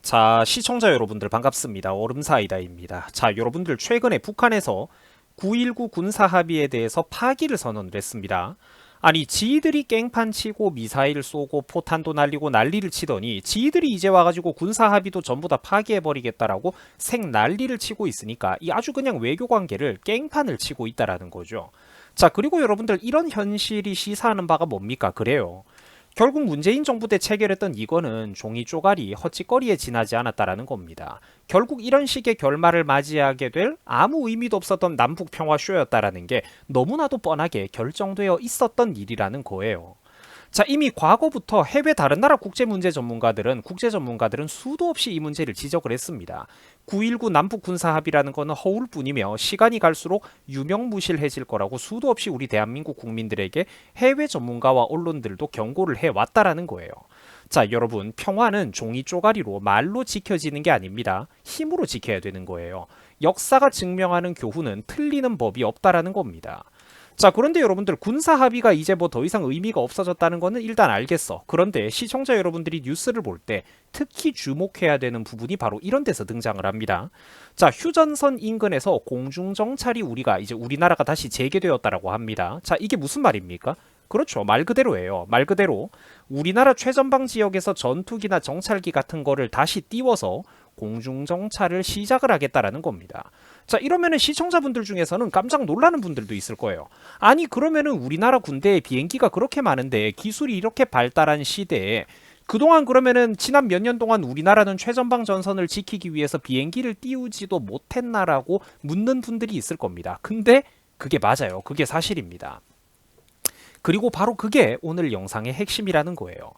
자, 시청자 여러분들 반갑습니다. 얼음사이다입니다. 자, 여러분들 최근에 북한에서 9.19 군사합의에 대해서 파기를 선언을 했습니다. 아니, 지들이 깽판 치고 미사일 쏘고 포탄도 날리고 난리를 치더니 지들이 이제 와가지고 군사합의도 전부 다 파기해버리겠다라고 생 난리를 치고 있으니까 이 아주 그냥 외교관계를 깽판을 치고 있다라는 거죠. 자, 그리고 여러분들 이런 현실이 시사하는 바가 뭡니까? 그래요. 결국 문재인 정부 때 체결했던 이거는 종이 쪼가리, 헛짓거리에 지나지 않았다라는 겁니다. 결국 이런 식의 결말을 맞이하게 될 아무 의미도 없었던 남북 평화 쇼였다라는 게 너무나도 뻔하게 결정되어 있었던 일이라는 거예요. 자, 이미 과거부터 해외 다른 나라 국제 전문가들은 수도 없이 이 문제를 지적을 했습니다. 9.19 남북 군사 합의라는 것은 허울뿐이며 시간이 갈수록 유명무실해질 거라고 수도 없이 우리 대한민국 국민들에게 해외 전문가와 언론들도 경고를 해왔다라는 거예요. 자, 여러분, 평화는 종이 쪼가리로 말로 지켜지는 게 아닙니다. 힘으로 지켜야 되는 거예요. 역사가 증명하는 교훈은 틀리는 법이 없다라는 겁니다. 자, 그런데 여러분들 군사 합의가 이제 뭐 더 이상 의미가 없어졌다는 거는 일단 알겠어. 그런데 시청자 여러분들이 뉴스를 볼 때 특히 주목해야 되는 부분이 바로 이런 데서 등장을 합니다. 자, 휴전선 인근에서 공중정찰이 우리나라가 다시 재개되었다라고 합니다. 자, 이게 무슨 말입니까? 그렇죠. 말 그대로예요. 말 그대로 우리나라 최전방 지역에서 전투기나 정찰기 같은 거를 다시 띄워서 공중정찰을 시작을 하겠다라는 겁니다. 자, 이러면은 시청자분들 중에서는 깜짝 놀라는 분들도 있을 거예요. 아니, 그러면은 우리나라 군대에 비행기가 그렇게 많은데 기술이 이렇게 발달한 시대에 그동안 그러면은 지난 몇 년 동안 우리나라는 최전방 전선을 지키기 위해서 비행기를 띄우지도 못했나라고 묻는 분들이 있을 겁니다. 근데 그게 맞아요. 그게 사실입니다. 그리고 바로 그게 오늘 영상의 핵심이라는 거예요.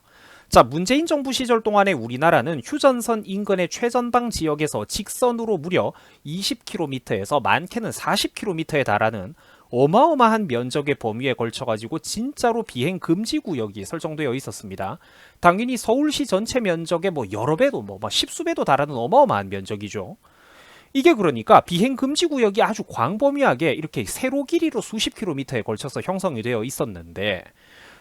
자, 문재인 정부 시절 동안에 우리나라는 휴전선 인근의 최전방 지역에서 직선으로 무려 20km에서 많게는 40km에 달하는 어마어마한 면적의 범위에 걸쳐가지고 진짜로 비행 금지 구역이 설정되어 있었습니다. 당연히 서울시 전체 면적의 뭐 여러 배도 뭐 십수배도 달하는 어마어마한 면적이죠. 이게 그러니까 비행 금지 구역이 아주 광범위하게 이렇게 세로 길이로 수십 킬로미터에 걸쳐서 형성이 되어 있었는데,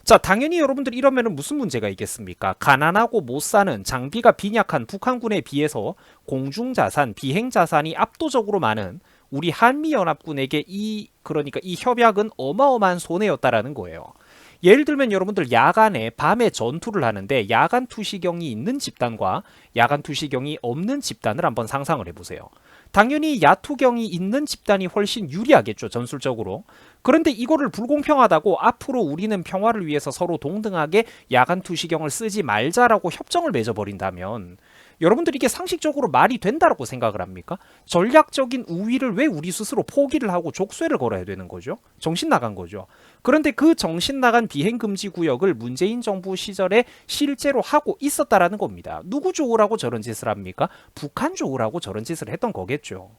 자, 당연히 여러분들 이러면은 무슨 문제가 있겠습니까? 가난하고 못 사는 장비가 빈약한 북한군에 비해서 공중자산, 비행자산이 압도적으로 많은 우리 한미연합군에게 그러니까 이 협약은 어마어마한 손해였다라는 거예요. 예를 들면 여러분들 야간에 밤에 전투를 하는데 야간 투시경이 있는 집단과 야간 투시경이 없는 집단을 한번 상상을 해보세요. 당연히 야투경이 있는 집단이 훨씬 유리하겠죠, 전술적으로. 그런데 이거를 불공평하다고 앞으로 우리는 평화를 위해서 서로 동등하게 야간 투시경을 쓰지 말자라고 협정을 맺어버린다면 여러분들 이게 상식적으로 말이 된다라고 생각을 합니까? 전략적인 우위를 왜 우리 스스로 포기를 하고 족쇄를 걸어야 되는 거죠? 정신 나간 거죠. 그런데 그 정신 나간 비행금지 구역을 문재인 정부 시절에 실제로 하고 있었다라는 겁니다. 누구 좋으라고 저런 짓을 합니까? 북한 좋으라고 저런 짓을 했던 거겠죠.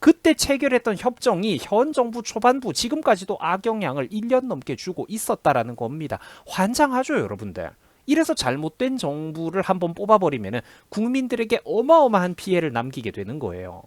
그때 체결했던 협정이 현 정부 초반부 지금까지도 악영향을 1년 넘게 주고 있었다라는 겁니다. 환장하죠, 여러분들. 이래서 잘못된 정부를 한번 뽑아버리면 국민들에게 어마어마한 피해를 남기게 되는 거예요.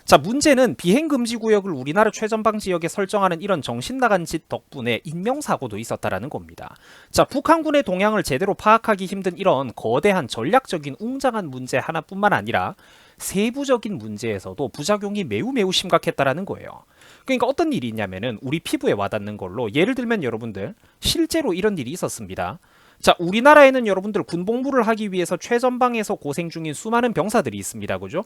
자, 문제는 비행금지구역을 우리나라 최전방 지역에 설정하는 이런 정신나간 짓 덕분에 인명사고도 있었다라는 겁니다. 자, 북한군의 동향을 제대로 파악하기 힘든 이런 거대한 전략적인 웅장한 문제 하나뿐만 아니라 세부적인 문제에서도 부작용이 매우 심각했다라는 거예요. 그러니까 어떤 일이 있냐면은 우리 피부에 와닿는 걸로 예를 들면 여러분들 실제로 이런 일이 있었습니다. 자, 우리나라에는 여러분들 군복무를 하기 위해서 최전방에서 고생 중인 수많은 병사들이 있습니다. 그죠?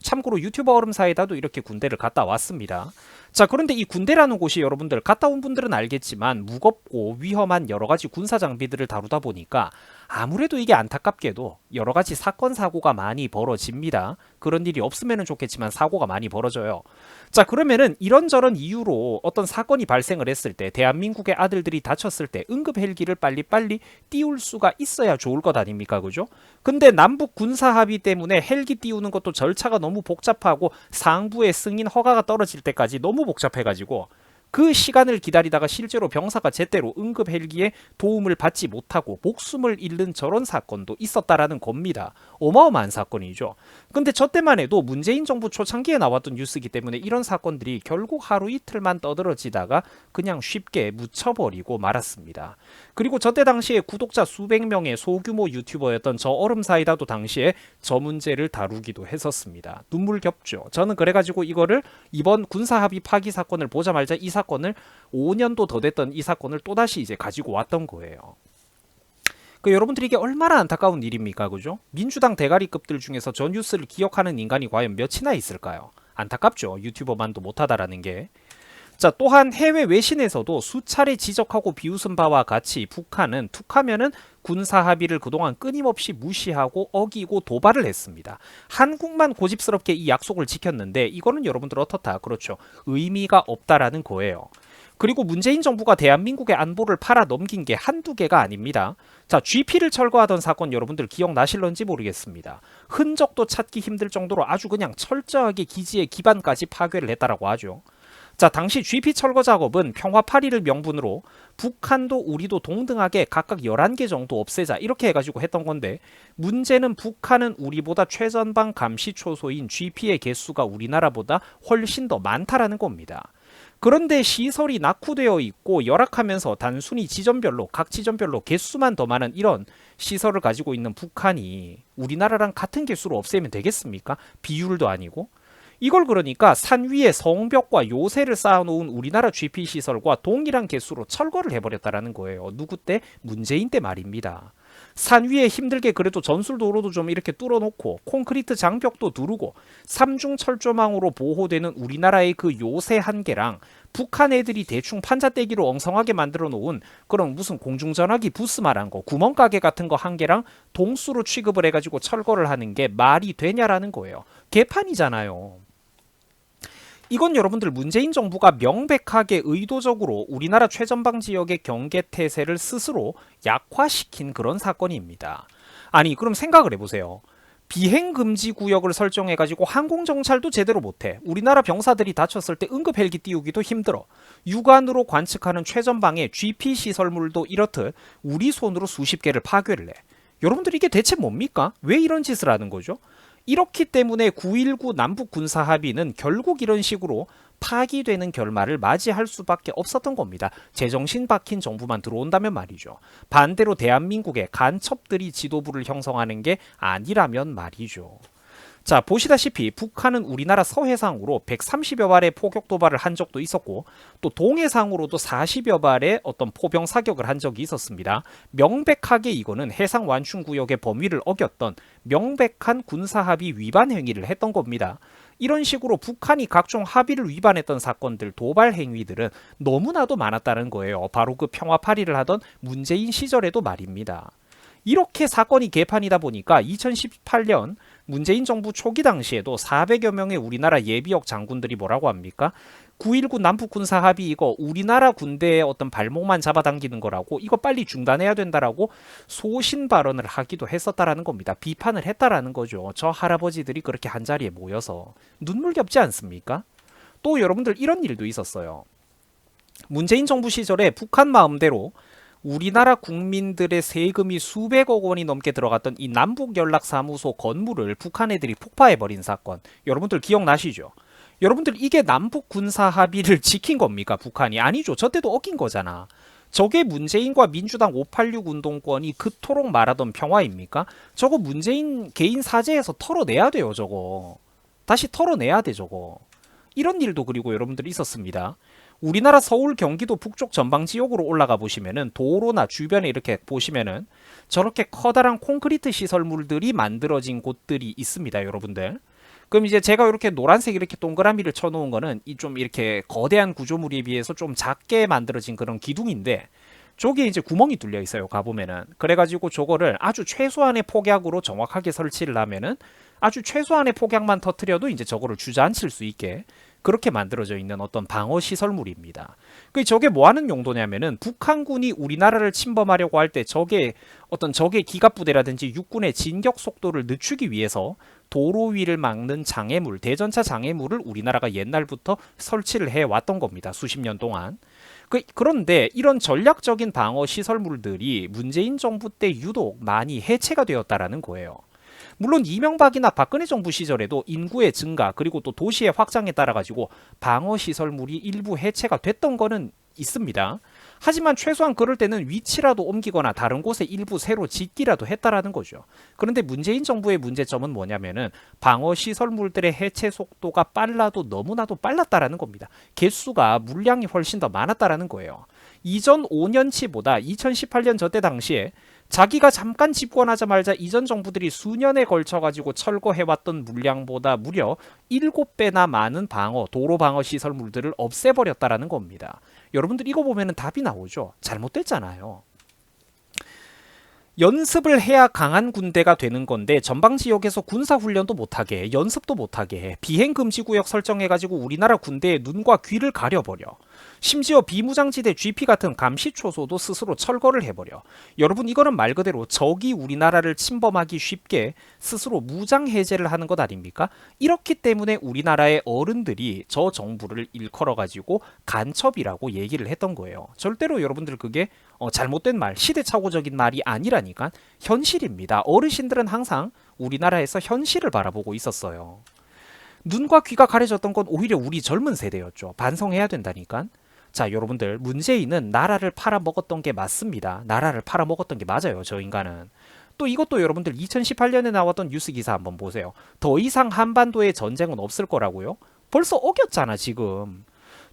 참고로 유튜버 얼음사이다도 이렇게 군대를 갔다 왔습니다. 자, 그런데 이 군대라는 곳이 여러분들 갔다 온 분들은 알겠지만 무겁고 위험한 여러 가지 군사 장비들을 다루다 보니까 아무래도 이게 안타깝게도 여러 가지 사건 사고가 많이 벌어집니다. 그런 일이 없으면 좋겠지만 사고가 많이 벌어져요. 자, 그러면은 이런저런 이유로 어떤 사건이 발생을 했을 때 대한민국의 아들들이 다쳤을 때 응급 헬기를 빨리빨리 띄울 수가 있어야 좋을 것 아닙니까? 그죠? 근데 남북 군사 합의 때문에 헬기 띄우는 것도 절차가 너무 복잡하고 상부의 승인 허가가 떨어질 때까지 너무 복잡해가지고 그 시간을 기다리다가 실제로 병사가 제대로 응급 헬기에 도움을 받지 못하고 목숨을 잃는 저런 사건도 있었다라는 겁니다. 어마어마한 사건이죠. 근데 저 때만 해도 문재인 정부 초창기에 나왔던 뉴스이기 때문에 이런 사건들이 결국 하루 이틀만 떠들어지다가 그냥 쉽게 묻혀버리고 말았습니다. 그리고 저때 당시에 구독자 수백 명의 소규모 유튜버였던 저 얼음사이다도 당시에 저 문제를 다루기도 했었습니다. 눈물겹죠. 저는 그래가지고 이거를 이번 군사합의 파기 사건을 보자마자 이 사건을 5년도 더 됐던 이 사건을 또다시 이제 가지고 왔던 거예요. 여러분들이 이게 얼마나 안타까운 일입니까? 그죠? 민주당 대가리급들 중에서 저 뉴스를 기억하는 인간이 과연 몇이나 있을까요? 안타깝죠. 유튜버만도 못하다라는 게. 자, 또한 해외 외신에서도 수차례 지적하고 비웃은 바와 같이 북한은 툭하면은 군사 합의를 그동안 끊임없이 무시하고 어기고 도발을 했습니다. 한국만 고집스럽게 이 약속을 지켰는데 이거는 여러분들 어떻다? 그렇죠. 의미가 없다라는 거예요. 그리고 문재인 정부가 대한민국의 안보를 팔아 넘긴 게 한두 개가 아닙니다. 자, GP를 철거하던 사건 여러분들 기억나실런지 모르겠습니다. 흔적도 찾기 힘들 정도로 아주 그냥 철저하게 기지의 기반까지 파괴를 했다라고 하죠. 자, 당시 GP 철거 작업은 평화 8일을 명분으로 북한도 우리도 동등하게 각각 11개 정도 없애자 이렇게 해가지고 했던 건데, 문제는 북한은 우리보다 최전방 감시 초소인 GP의 개수가 우리나라보다 훨씬 더 많다라는 겁니다. 그런데 시설이 낙후되어 있고 열악하면서 단순히 지점별로 각 지점별로 개수만 더 많은 이런 시설을 가지고 있는 북한이 우리나라랑 같은 개수로 없애면 되겠습니까? 비율도 아니고. 이걸 그러니까 산 위에 성벽과 요새를 쌓아놓은 우리나라 GP 시설과 동일한 개수로 철거를 해버렸다라는 거예요. 누구 때? 문재인 때 말입니다. 산 위에 힘들게 그래도 전술도로도 좀 이렇게 뚫어놓고 콘크리트 장벽도 두르고 삼중 철조망으로 보호되는 우리나라의 그 요새 한 개랑 북한 애들이 대충 판자떼기로 엉성하게 만들어 놓은 그런 무슨 공중전화기 부스 말한 거 구멍가게 같은 거 한 개랑 동수로 취급을 해가지고 철거를 하는 게 말이 되냐라는 거예요. 개판이잖아요. 이건 여러분들 문재인 정부가 명백하게 의도적으로 우리나라 최전방 지역의 경계태세를 스스로 약화시킨 그런 사건입니다. 아니, 그럼 생각을 해보세요. 비행금지 구역을 설정해가지고 항공정찰도 제대로 못해. 우리나라 병사들이 다쳤을 때 응급 헬기 띄우기도 힘들어. 육안으로 관측하는 최전방의 GP 시설물도 이렇듯 우리 손으로 수십 개를 파괴를 해. 여러분들 이게 대체 뭡니까? 왜 이런 짓을 하는 거죠? 이렇기 때문에 9.19 남북 군사 합의는 결국 이런 식으로 파기되는 결말을 맞이할 수밖에 없었던 겁니다. 제정신 박힌 정부만 들어온다면 말이죠. 반대로 대한민국의 간첩들이 지도부를 형성하는 게 아니라면 말이죠. 자, 보시다시피 북한은 우리나라 서해상으로 130여 발의 포격 도발을 한 적도 있었고, 또 동해상으로도 40여 발의 어떤 포병 사격을 한 적이 있었습니다. 명백하게 이거는 해상 완충구역의 범위를 어겼던 명백한 군사합의 위반 행위를 했던 겁니다. 이런 식으로 북한이 각종 합의를 위반했던 사건들, 도발 행위들은 너무나도 많았다는 거예요. 바로 그 평화 8일을 하던 문재인 시절에도 말입니다. 이렇게 사건이 개판이다 보니까 2018년 문재인 정부 초기 당시에도 400여 명의 우리나라 예비역 장군들이 뭐라고 합니까? 9.19 남북 군사 합의 이거 우리나라 군대의 어떤 발목만 잡아당기는 거라고, 이거 빨리 중단해야 된다라고 소신 발언을 하기도 했었다라는 겁니다. 비판을 했다라는 거죠. 저 할아버지들이 그렇게 한자리에 모여서 눈물겹지 않습니까? 또 여러분들 이런 일도 있었어요. 문재인 정부 시절에 북한 마음대로 우리나라 국민들의 세금이 수백억 원이 넘게 들어갔던 이 남북연락사무소 건물을 북한 애들이 폭파해버린 사건, 여러분들 기억나시죠? 여러분들 이게 남북 군사 합의를 지킨 겁니까? 북한이? 아니죠. 저 때도 어긴 거잖아. 저게 문재인과 민주당 586 운동권이 그토록 말하던 평화입니까? 저거 문재인 개인 사재에서 털어내야 돼요. 저거 다시 털어내야 돼. 저거 이런 일도 그리고 여러분들 있었습니다. 우리나라 서울 경기도 북쪽 전방 지역으로 올라가 보시면은 도로나 주변에 이렇게 보시면은 저렇게 커다란 콘크리트 시설물들이 만들어진 곳들이 있습니다, 여러분들. 그럼 이제 제가 이렇게 노란색 이렇게 동그라미를 쳐놓은 거는 이 좀 이렇게 거대한 구조물에 비해서 좀 작게 만들어진 그런 기둥인데, 저기에 이제 구멍이 뚫려 있어요, 가보면은. 그래가지고 저거를 아주 최소한의 폭약으로 정확하게 설치를 하면은 아주 최소한의 폭약만 터트려도 이제 저거를 주저앉힐 수 있게 그렇게 만들어져 있는 어떤 방어 시설물입니다. 저게 뭐 하는 용도냐면은 북한군이 우리나라를 침범하려고 할 때 적의 기갑부대라든지 육군의 진격 속도를 늦추기 위해서 도로 위를 막는 장애물, 대전차 장애물을 우리나라가 옛날부터 설치를 해왔던 겁니다. 수십 년 동안. 그런데 이런 전략적인 방어 시설물들이 문재인 정부 때 유독 많이 해체가 되었다라는 거예요. 물론 이명박이나 박근혜 정부 시절에도 인구의 증가 그리고 또 도시의 확장에 따라 가지고 방어 시설물이 일부 해체가 됐던 거는 있습니다. 하지만 최소한 그럴 때는 위치라도 옮기거나 다른 곳에 일부 새로 짓기라도 했다라는 거죠. 그런데 문재인 정부의 문제점은 뭐냐면은 방어 시설물들의 해체 속도가 빨라도 너무나도 빨랐다라는 겁니다. 개수가 물량이 훨씬 더 많았다라는 거예요. 이전 5년치보다 2018년 저때 당시에 자기가 잠깐 집권하자마자 이전 정부들이 수년에 걸쳐 가지고 철거해왔던 물량보다 무려 7배나 많은 도로 방어 시설물들을 없애버렸다라는 겁니다. 여러분들 이거 보면은 답이 나오죠. 잘못됐잖아요. 연습을 해야 강한 군대가 되는 건데 전방 지역에서 군사훈련도 못하게 해, 연습도 못하게 해, 비행금지구역 설정해가지고 우리나라 군대의 눈과 귀를 가려버려. 심지어 비무장지대 GP 같은 감시초소도 스스로 철거를 해버려. 여러분 이거는 말 그대로 적이 우리나라를 침범하기 쉽게 스스로 무장해제를 하는 것 아닙니까? 이렇기 때문에 우리나라의 어른들이 저 정부를 일컬어가지고 간첩이라고 얘기를 했던 거예요. 절대로 여러분들 그게 잘못된 말, 시대착오적인 말이 아니라니까 현실입니다. 어르신들은 항상 우리나라에서 현실을 바라보고 있었어요. 눈과 귀가 가려졌던 건 오히려 우리 젊은 세대였죠. 반성해야 된다니까. 자, 여러분들 문재인은 나라를 팔아먹었던 게 맞습니다. 나라를 팔아먹었던 게 맞아요. 저 인간은. 또 이것도 여러분들 2018년에 나왔던 뉴스 기사 한번 보세요. 더 이상 한반도에 전쟁은 없을 거라고요? 벌써 어겼잖아 지금.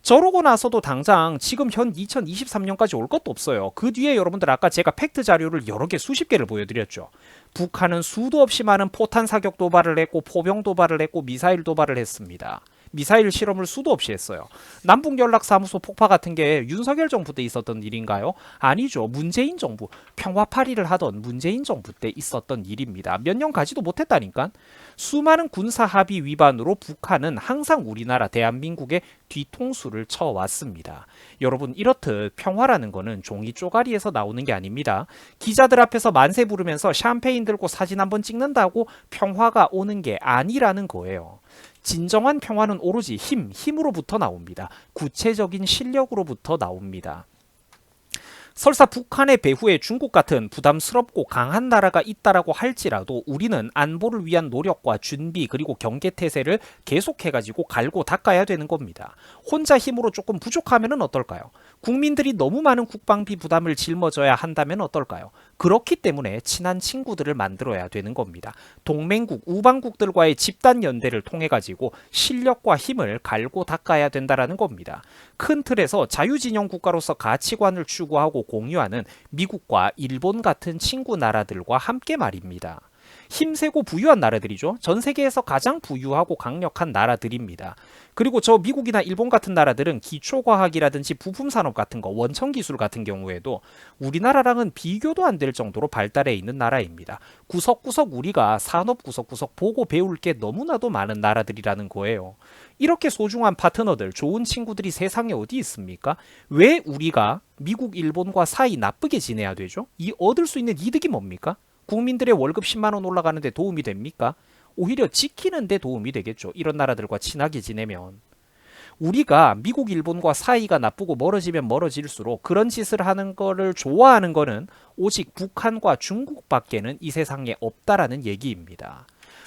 저러고 나서도 당장 지금 현 2023년까지 올 것도 없어요. 그 뒤에 여러분들 아까 제가 팩트 자료를 여러 개 수십 개를 보여드렸죠. 북한은 수도 없이 많은 포탄 사격 도발을 했고 포병 도발을 했고 미사일 도발을 했습니다. 미사일 실험을 수도 없이 했어요. 남북연락사무소 폭파 같은 게 윤석열 정부 때 있었던 일인가요? 아니죠. 문재인 정부, 평화파리를 하던 문재인 정부 때 있었던 일입니다. 몇 년 가지도 못했다니까. 수많은 군사합의 위반으로 북한은 항상 우리나라 대한민국의 뒤통수를 쳐왔습니다. 여러분 이렇듯 평화라는 거는 종이 쪼가리에서 나오는 게 아닙니다. 기자들 앞에서 만세 부르면서 샴페인 들고 사진 한번 찍는다고 평화가 오는 게 아니라는 거예요. 진정한 평화는 오로지 힘으로부터 나옵니다. 구체적인 실력으로부터 나옵니다. 설사 북한의 배후에 중국 같은 부담스럽고 강한 나라가 있다라고 할지라도 우리는 안보를 위한 노력과 준비 그리고 경계태세를 계속해가지고 갈고 닦아야 되는 겁니다. 혼자 힘으로 조금 부족하면 어떨까요? 국민들이 너무 많은 국방비 부담을 짊어져야 한다면 어떨까요? 그렇기 때문에 친한 친구들을 만들어야 되는 겁니다. 동맹국, 우방국들과의 집단 연대를 통해 가지고 실력과 힘을 갈고 닦아야 된다라는 겁니다. 큰 틀에서 자유진영 국가로서 가치관을 추구하고 공유하는 미국과 일본 같은 친구 나라들과 함께 말입니다. 힘세고 부유한 나라들이죠. 전 세계에서 가장 부유하고 강력한 나라들입니다. 그리고 저 미국이나 일본 같은 나라들은 기초과학이라든지 부품산업 같은 거, 원천기술 같은 경우에도 우리나라랑은 비교도 안 될 정도로 발달해 있는 나라입니다. 구석구석 우리가 산업 구석구석 보고 배울 게 너무나도 많은 나라들이라는 거예요. 이렇게 소중한 파트너들, 좋은 친구들이 세상에 어디 있습니까? 왜 우리가 미국, 일본과 사이 나쁘게 지내야 되죠? 얻을 수 있는 이득이 뭡니까? 국민들의 월급 10만 원 올라가는 데 도움이 됩니까? 오히려 지키는 데 도움이 되겠죠. 이런 나라들과 친하게 지내면. 우리가 미국, 일본과 사이가 나쁘고 멀어지면 멀어질수록 그런 짓을 하는 거를 좋아하는 거는 오직 북한과 중국밖에는 이 세상에 없다라는 얘기입니다.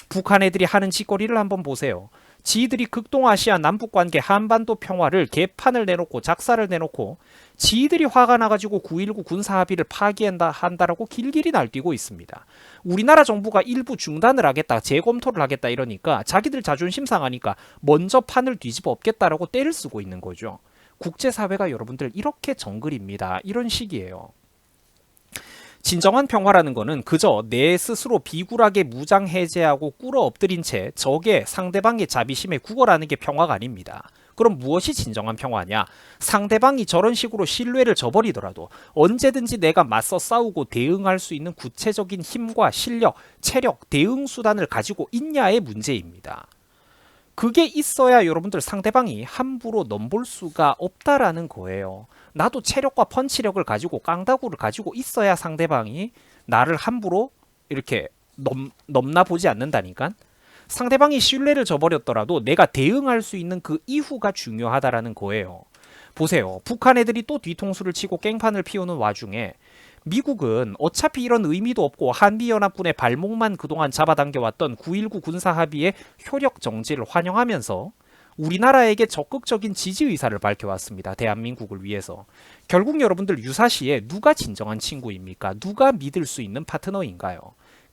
북한 애들이 하는 짓거리를 한번 보세요. 지들이 극동아시아 남북관계 한반도 평화를 개판을 내놓고 작사를 내놓고 지들이 화가 나가지고 9.19 군사합의를 파기한다라고 길길이 날뛰고 있습니다. 우리나라 정부가 일부 중단을 하겠다, 재검토를 하겠다 이러니까 자기들 자존심 상하니까 먼저 판을 뒤집어 엎겠다라고 떼를 쓰고 있는 거죠. 국제사회가 여러분들 이렇게 정글입니다. 이런 식이에요. 진정한 평화라는 거는 그저 내 스스로 비굴하게 무장 해제하고 꿇어 엎드린 채 적의 상대방의 자비심에 구걸하는 게 평화가 아닙니다. 그럼 무엇이 진정한 평화냐? 상대방이 저런 식으로 신뢰를 저버리더라도 언제든지 내가 맞서 싸우고 대응할 수 있는 구체적인 힘과 실력, 체력, 대응 수단을 가지고 있냐의 문제입니다. 그게 있어야 여러분들 상대방이 함부로 넘볼 수가 없다라는 거예요. 나도 체력과 펀치력을 가지고 깡다구를 가지고 있어야 상대방이 나를 함부로 이렇게 넘나 보지 않는다니까. 상대방이 신뢰를 저버렸더라도 내가 대응할 수 있는 그 이후가 중요하다라는 거예요. 보세요. 북한 애들이 또 뒤통수를 치고 깽판을 피우는 와중에 미국은 어차피 이런 의미도 없고 한미연합군의 발목만 그동안 잡아당겨왔던 9.19 군사합의의 효력 정지를 환영하면서 우리나라에게 적극적인 지지 의사를 밝혀왔습니다. 대한민국을 위해서. 결국 여러분들 유사시에 누가 진정한 친구입니까? 누가 믿을 수 있는 파트너인가요?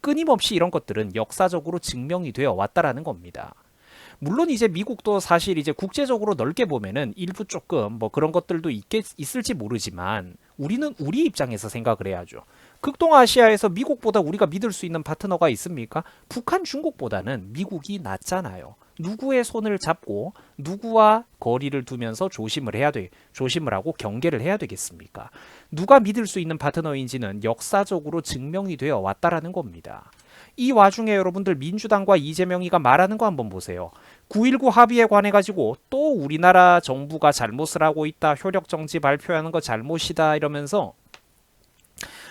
끊임없이 이런 것들은 역사적으로 증명이 되어 왔다라는 겁니다. 물론 이제 미국도 사실 이제 국제적으로 넓게 보면은 일부 조금 뭐 그런 것들도 있을지 모르지만 우리는 우리 입장에서 생각을 해야죠. 극동아시아에서 미국보다 우리가 믿을 수 있는 파트너가 있습니까? 북한, 중국보다는 미국이 낫잖아요. 누구의 손을 잡고 누구와 거리를 두면서 조심을 하고 경계를 해야 되겠습니까? 누가 믿을 수 있는 파트너인지는 역사적으로 증명이 되어 왔다라는 겁니다. 이 와중에 여러분들 민주당과 이재명이가 말하는 거 한번 보세요. 9.19 합의에 관해 가지고 또 우리나라 정부가 잘못을 하고 있다. 효력 정지 발표하는 거 잘못이다 이러면서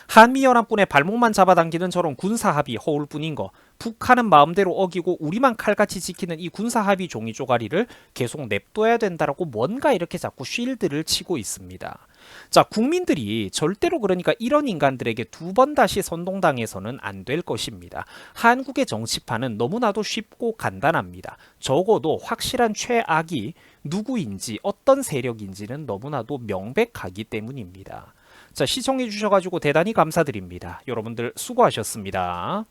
한미연합군의 발목만 잡아당기는 저런 군사합의 허울 뿐인 거, 북한은 마음대로 어기고 우리만 칼같이 지키는 이 군사합의 종이 쪼가리를 계속 냅둬야 된다라고 뭔가 이렇게 자꾸 쉴드를 치고 있습니다. 자, 국민들이 절대로 그러니까 이런 인간들에게 두 번 다시 선동당해서는 안 될 것입니다. 한국의 정치판은 너무나도 쉽고 간단합니다. 적어도 확실한 최악이 누구인지 어떤 세력인지는 너무나도 명백하기 때문입니다. 자, 시청해 주셔가지고 대단히 감사드립니다. 여러분들 수고하셨습니다.